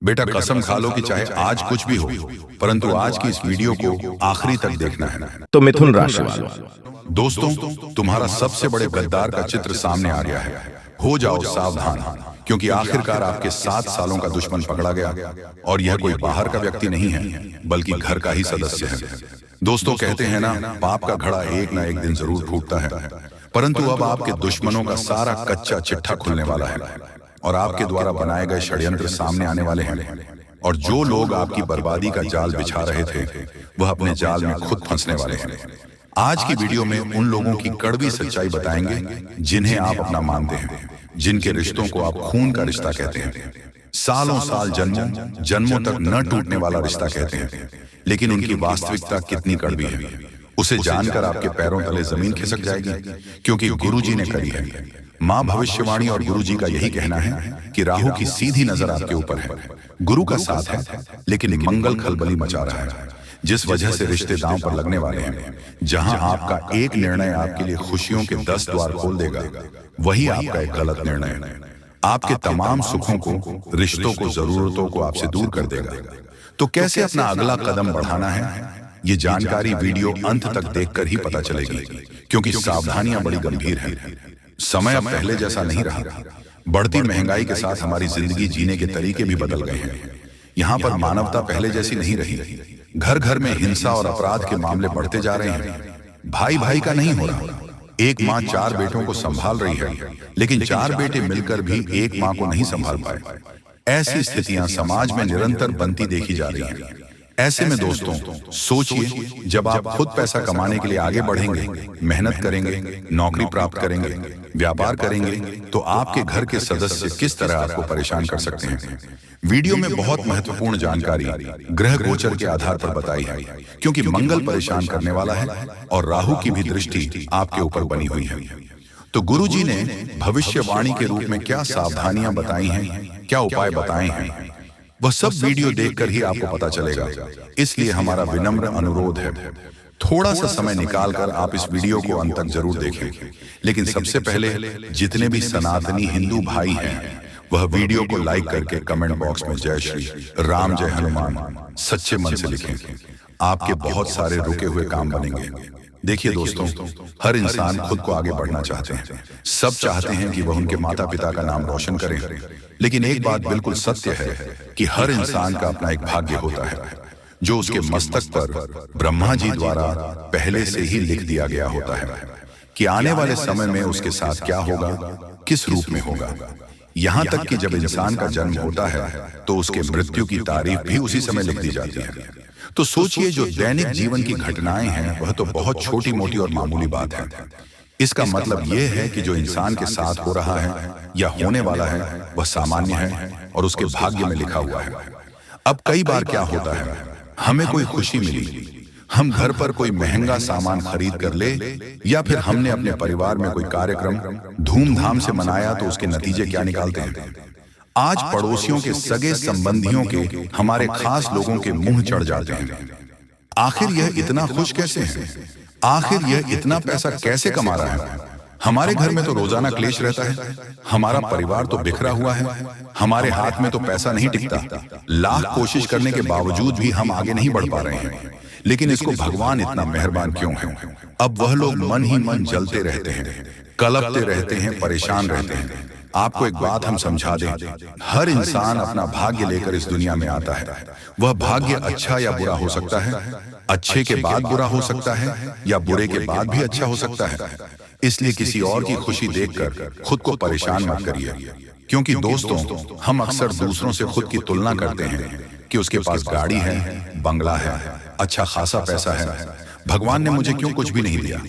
बेटा कसम खा लो कि चाहे आज कुछ भी हो, परंतु आज की इस वीडियो को आखिरी तक देखना है। तो मिथुन राशि वालों, दोस्तों, तुम्हारा सबसे बड़े गद्दार का चित्र सामने आ गया है। हो जाओ सावधान, क्योंकि आखिरकार आपके 7 सालों का दुश्मन पकड़ा गया और यह कोई बाहर का व्यक्ति नहीं है, बल्कि घर का ही सदस्य है। दोस्तों, कहते हैं ना, पाप का घड़ा एक ना एक दिन जरूर फूटता है, परंतु अब आपके दुश्मनों का सारा कच्चा चिट्ठा खुलने वाला है और आपके द्वारा बनाए गए षड्यंत्र सामने आने वाले हैं। और जो लोग आपकी बर्बादी का जाल बिछा रहे थे, वह अपने जाल में खुद फंसने वाले हैं। आज की वीडियो में उन लोगों की कड़वी सच्चाई बताएंगे जिन्हें आप अपना मानते हैं, जिनके रिश्तों को आप खून का रिश्ता कहते हैं, सालों साल जन्मों तक न टूटने वाला रिश्ता कहते हैं, लेकिन उनकी वास्तविकता कितनी कड़वी है, उसे जानकर आपके पैरों तले जमीन खिसक जाएगी, क्योंकि गुरुजी ने करी है। माँ भविष्यवाणी और गुरुजी का यही कहना है कि राहु की सीधी नजर आपके ऊपर है, गुरु का साथ है, लेकिन मंगल खलबली मचा रहा है, जिस वजह से रिश्ते दांव पर लगने वाले हैं। जहां आपका एक निर्णय आपके लिए खुशियों के 10 द्वार खोल देगा, वही आपका एक गलत निर्णय आपके तमाम सुखों को, रिश्तों को, जरूरतों को आपसे दूर कर देगा। तो कैसे अपना अगला कदम बढ़ाना है, ये जानकारी वीडियो अंत तक देखकर ही पता चलेगी, क्योंकि सावधानियां बड़ी गंभीर हैं। समय अब पहले जैसा नहीं रहा। बढ़ती महंगाई के साथ हमारी जिंदगी जीने के तरीके भी बदल गए हैं। यहाँ पर मानवता पहले जैसी नहीं रही। घर घर में हिंसा और अपराध के मामले बढ़ते जा रहे हैं। भाई भाई का नहीं हो रहा। एक माँ 4 बेटों को संभाल रही है, लेकिन 4 बेटे मिलकर भी एक माँ को नहीं संभाल पाए। ऐसी स्थितियां समाज में निरंतर बनती देखी जा रही हैं। ऐसे में दोस्तों, सोचिए, जब आप खुद पैसा कमाने के लिए आगे बढ़ेंगे, मेहनत करेंगे, नौकरी प्राप्त करेंगे, व्यापार करेंगे, तो आपके घर के सदस्य किस तरह आपको परेशान कर सकते हैं। वीडियो में बहुत महत्वपूर्ण जानकारी ग्रह गोचर के आधार पर बताई है, क्योंकि मंगल परेशान करने वाला है और राहु की भी दृष्टि आपके ऊपर बनी हुई है। तो गुरुजी ने भविष्यवाणी के रूप में क्या सावधानियां बताई हैं, क्या उपाय बताए हैं, वह सब वीडियो देखकर ही आपको पता चलेगा। इसलिए हमारा विनम्र अनुरोध है, थोड़ा सा समय निकालकर आप इस वीडियो को अंत तक जरूर देखें। लेकिन सबसे पहले जितने भी सनातनी हिंदू भाई हैं, वह वीडियो को लाइक करके कमेंट बॉक्स में जय श्री राम, जय हनुमान सच्चे मन से लिखें। आपके बहुत सारे रुके हुए काम बनेंगे। देखिए दोस्तों, हर इंसान खुद को आगे बढ़ना चाहते हैं। सब चाहते हैं कि वह उनके माता पिता का नाम रोशन करें, लेकिन एक बात बिल्कुल सत्य है कि हर इंसान का अपना एक भाग्य होता है, जो उसके मस्तक पर ब्रह्मा जी द्वारा पहले से ही लिख दिया गया होता है कि आने वाले समय में उसके साथ क्या होगा, किस रूप में होगा। यहाँ तक कि जब इंसान का जन्म होता है, तो उसके मृत्यु की तारीख भी उसी समय लिख दी जाती है। तो सोचिए, जो दैनिक जीवन की घटनाएं हैं, वह तो बहुत छोटी मोटी और मामूली बात है। इसका मतलब यह है कि जो इंसान के साथ हो रहा है या होने वाला है, वह सामान्य है और उसके भाग्य में लिखा हुआ है। अब कई बार क्या होता है, हमें कोई खुशी मिली, हम घर पर कोई महंगा सामान खरीद कर ले, या फिर हमने अपने परिवार में कोई कार्यक्रम धूमधाम से मनाया, तो उसके नतीजे क्या निकालते हैं। आज पड़ोसियों के, सगे संबंधियों के, हमारे खास लोगों के मुंह चढ़ जाते हैं। आखिर यह इतना खुश कैसे है, आखिर यह इतना पैसा कैसे कमा रहा है। हमारे घर में तो रोजाना क्लेश रहता है, हमारा परिवार तो बिखरा हुआ है, हमारे हाथ में तो पैसा नहीं टिकता। लाख कोशिश करने के बावजूद भी हम आगे नहीं बढ़ पा रहे हैं। लेकिन इसको भगवान इतना मेहरबान क्यों है। अब वह लोग मन ही मन जलते रहते हैं, कलपते रहते हैं, परेशान रहते हैं। आपको एक बात हम समझा दें, हर इंसान अपना भाग्य लेकर इस दुनिया में आता है। वह भाग्य अच्छा या बुरा हो सकता है, अच्छे के बाद बुरा हो सकता है, या बुरे के बाद भी अच्छा हो सकता है। इसलिए किसी और की खुशी देखकर खुद को परेशान मत करिए, क्योंकि दोस्तों, हम अक्सर दूसरों से खुद की तुलना करते हैं कि उसके पास गाड़ी है, बंगला है, अच्छा खासा पैसा है, भगवान ने मुझे क्यों कुछ भी नहीं दिया।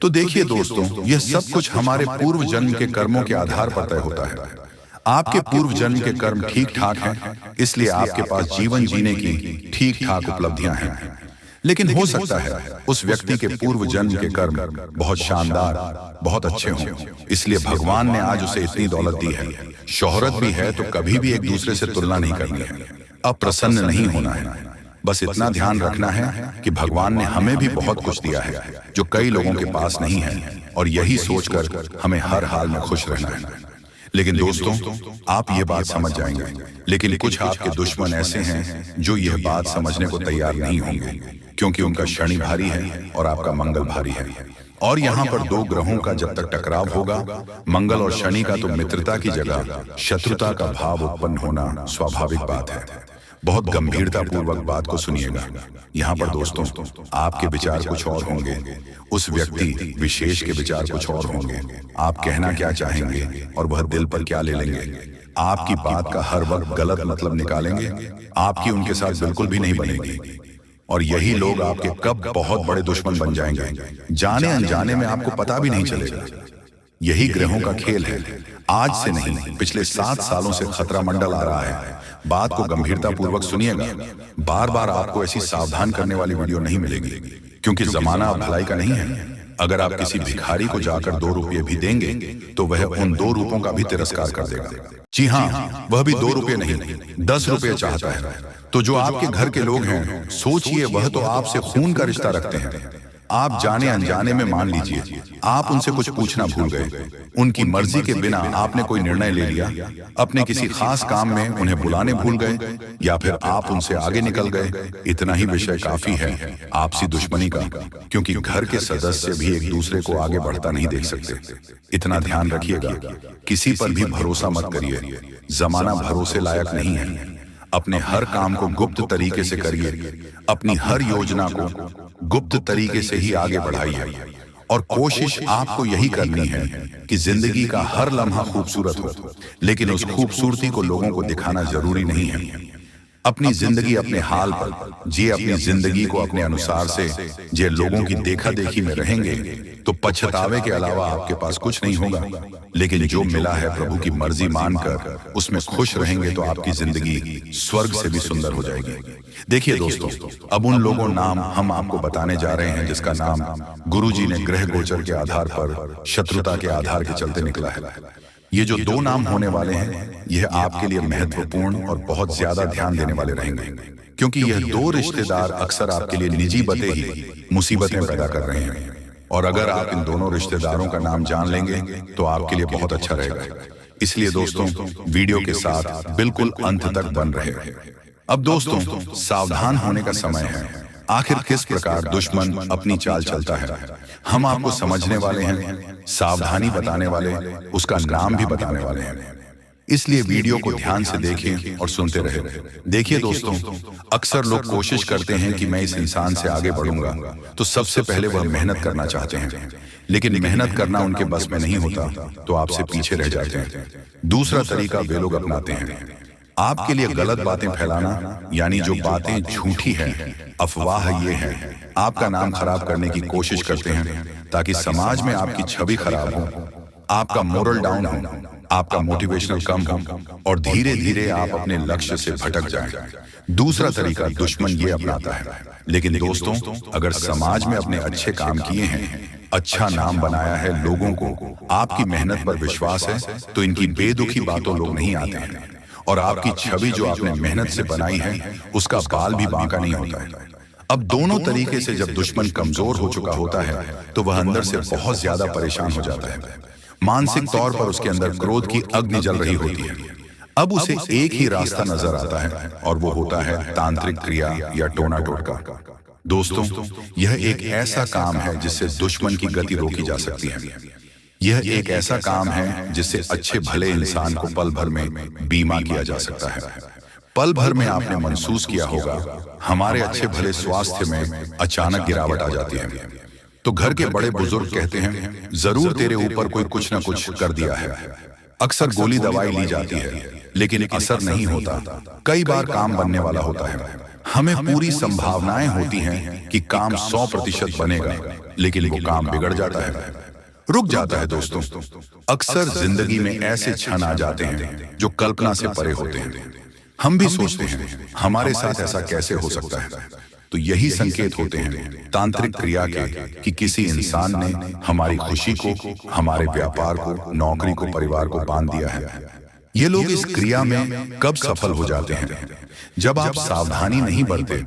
तो देखिए दोस्तों, यह सब कुछ हमारे पूर्व जन्म के कर्मों के आधार पर तय होता है। आपके पूर्व जन्म के कर्म ठीक ठाक हैं, इसलिए आपके पास जीवन जीने की ठीक ठाक उपलब्धियां हैं। लेकिन हो सकता है उस व्यक्ति के पूर्व जन्म के कर्म बहुत शानदार, बहुत अच्छे हों, इसलिए भगवान ने आज उसे इतनी दौलत दी है, शोहरत भी है, तो कभी भी एक दूसरे से तुलना नहीं करनी है, अप्रसन्न नहीं होना है। बस इतना ध्यान रखना है कि भगवान ने हमें भी बहुत कुछ दिया है जो कई लोगों के पास नहीं है, और यही सोचकर हमें हर हाल में खुश रहना है। लेकिन दोस्तों, आप ये बात समझ जाएंगे, लेकिन कुछ आपके दुश्मन ऐसे हैं जो यह बात समझने को तैयार नहीं होंगे, क्योंकि उनका शनि भारी है और आपका मंगल भारी है। और यहाँ पर दो ग्रहों का जब तक टकराव होगा, मंगल और शनि का, तो मित्रता की जगह शत्रुता का भाव उत्पन्न होना स्वाभाविक बात है। बहुत गंभीरता पूर्वक बात को सुनिएगा। यहाँ पर दोस्तों, आपके विचार कुछ और होंगे, उस व्यक्ति विशेष के विचार कुछ और होंगे। आप कहना क्या चाहेंगे और वह दिल पर क्या ले लेंगे। आपकी बात का हर वक्त गलत मतलब निकालेंगे, आपकी उनके साथ बिल्कुल भी नहीं बनेगी। और यही लोग आपके कब बहुत बड़े दुश्मन बन जाएंगे, जाने अनजाने में आपको पता भी नहीं चलेगा। यही ग्रहों का खेल है। आज से नहीं, पिछले 7 सालों से खतरा मंडल आ रहा है। बात को गंभीरता पूर्वक सुनिएगा। बार बार आपको ऐसी सावधान करने वाली वीडियो नहीं मिलेगी, क्योंकि जमाना अब भलाई का नहीं है। अगर आप किसी भिखारी को जाकर 2 रुपये भी देंगे तो वह उन 2 रुपयों का भी तिरस्कार कर देगा। जी हाँ, वह भी 2 रुपये नहीं, 10 रुपये चाहता है। तो जो आपके घर के लोग हैं, सोचिए, वह तो आपसे खून का रिश्ता रखते हैं। आप जाने अनजाने में मान लीजिए आप उनसे कुछ पूछना भूल गए, उनकी मर्जी के बिना आपने कोई निर्णय ले लिया, अपने किसी खास काम में उन्हें बुलाने भूल गए, या फिर आप उनसे आगे निकल गए। इतना ही विषय काफी है आपसी दुश्मनी का, क्योंकि घर के सदस्य भी एक दूसरे को आगे बढ़ता नहीं देख सकते। इतना ध्यान रखिएगा, किसी पर भी भरोसा मत करिए। जमाना भरोसे लायक नहीं है। अपने हर काम को गुप्त तरीके से करिए, अपनी हर योजना को गुप्त तरीके से ही आगे बढ़ाइए। और कोशिश आपको यही करनी है कि जिंदगी का हर लम्हा खूबसूरत हो, लेकिन उस खूबसूरती को लोगों को दिखाना जरूरी नहीं है। अपनी जिंदगी अपने हाल पर जिए, अपनी जिंदगी को अपने अनुसार से जे लोगों की देखा देखी में रहेंगे तो पछतावे के अलावा आपके पास कुछ नहीं होगा। लेकिन जो मिला है प्रभु की मर्जी मानकर उसमें खुश रहेंगे तो आपकी जिंदगी स्वर्ग से भी सुंदर हो जाएगी। देखिए दोस्तों, अब उन लोगों नाम हम आपको बताने जा रहे हैं जिसका नाम गुरुजी ने ग्रह गोचर के आधार पर शत्रुता के आधार के चलते निकला है। ये जो 2 नाम होने वाले हैं, यह आपके लिए महत्वपूर्ण और बहुत ज्यादा ध्यान देने वाले रहेंगे, क्योंकि यह 2 रिश्तेदार अक्सर आपके लिए निजी बातें ही मुसीबतें पैदा कर रहे हैं। और अगर आप इन दोनों रिश्तेदारों का नाम जान लेंगे तो आपके लिए बहुत अच्छा रहेगा। इसलिए दोस्तों, वीडियो के साथ बिल्कुल अंत तक बन रहे। अब दोस्तों, सावधान होने का समय है। आखिर किस प्रकार दुश्मन अपनी चाल चलता है, हम आपको समझने वाले हैं, सावधानी बताने वाले, उसका नाम भी बताने वाले हैं। इसलिए वीडियो को ध्यान से देखें और सुनते रहे। देखिए दोस्तों, अक्सर लोग कोशिश करते हैं कि मैं इस इंसान से आगे बढ़ूंगा, तो सबसे पहले वह मेहनत करना चाहते हैं, लेकिन मेहनत करना उनके बस में नहीं होता तो आपसे पीछे रह जाते हैं। दूसरा तरीका वे लोग अपनाते हैं, आपके लिए गलत बातें फैलाना, यानी जो बातें झूठी हैं, अफवाह ये है, आपका नाम खराब करने की कोशिश करते हैं ताकि समाज में आपकी छवि खराब हो, आपका मोरल डाउन हो, आपका मोटिवेशनल कम हो और धीरे धीरे आप अपने लक्ष्य से भटक जाएं। दूसरा तरीका दुश्मन ये अपनाता है। लेकिन दोस्तों, अगर समाज में अपने अच्छे काम किए हैं, अच्छा नाम बनाया है, लोगों को आपकी मेहनत पर विश्वास है, तो इनकी बेदुखी बातों लोग नहीं आते हैं। और आपकी छवि जो आपने मेहनत से बनाई है, उसका बाल भी बांका नहीं होता है। अब दोनों तरीके से जब दुश्मन कमजोर हो चुका होता है तो वह अंदर से बहुत ज्यादा परेशान हो जाता है। मानसिक तौर पर उसके अंदर क्रोध की अग्नि जल रही होती है। अब उसे एक ही रास्ता नजर आता है और वो होता है तांत्रिक क्रिया या टोना टोटका। दोस्तों, यह एक ऐसा काम है जिससे दुश्मन की गति रोकी जा सकती है। यह एक ऐसा काम है जिससे अच्छे भले इंसान को पल भर में बीमा किया जा सकता है। पल भर में आपने महसूस किया होगा, हमारे अच्छे भले स्वास्थ्य में अचानक गिरावट आ जाती है। तो घर के बड़े बुजुर्ग कहते हैं, जरूर तेरे ऊपर कोई कुछ न कुछ कर दिया है। अक्सर गोली दवाई ली जाती है लेकिन असर नहीं होता। कई बार काम बनने वाला होता है, हमें पूरी संभावनाएं होती हैं कि काम 100% बनेगा, लेकिन वो काम बिगड़ जाता है, रुक जाता है। दोस्तों, अक्सर जिंदगी में ऐसे क्षण आ जाते हैं जो कल्पना से परे होते हैं। हम भी सोचते हैं हमारे साथ ऐसा कैसे हो सकता है। तो यही संकेत होते हैं तांत्रिक क्रिया के कि किसी इंसान ने हमारी खुशी को, हमारे व्यापार को, नौकरी को, परिवार को बांध दिया है। ये लोग इस क्रिया में कब सफल हो जाते हैं? जब आप सावधानी नहीं बरते।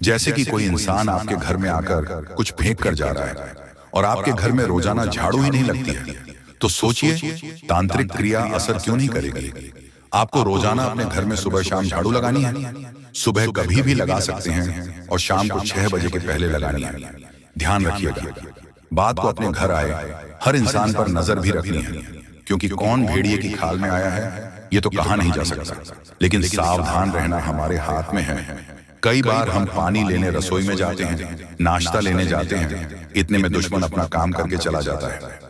जैसे कि कोई इंसान आपके घर में आकर कुछ फेंक कर जा रहा है और आपके घर में रोजाना झाड़ू ही नहीं लगती है, तो सोचिए तांत्रिक क्रिया असर क्यों नहीं करेगी। आपको रोजाना अपने घर में सुबह शाम झाड़ू लगानी है। सुबह कभी भी लगा सकते हैं और शाम को 6 बजे के पहले लगानी है। ध्यान रखिएगा, बात को अपने घर आए हर इंसान पर नजर भी रखनी है, क्योंकि कौन भेड़िए की खाल में आया है ये तो कहा नहीं जा सकता, लेकिन सावधान रहना हमारे हाथ में है। कई बार हम पानी लेने रसोई में जाते हैं, नाश्ता लेने जाते हैं, इतने में दुश्मन अपना काम करके चला जाता है।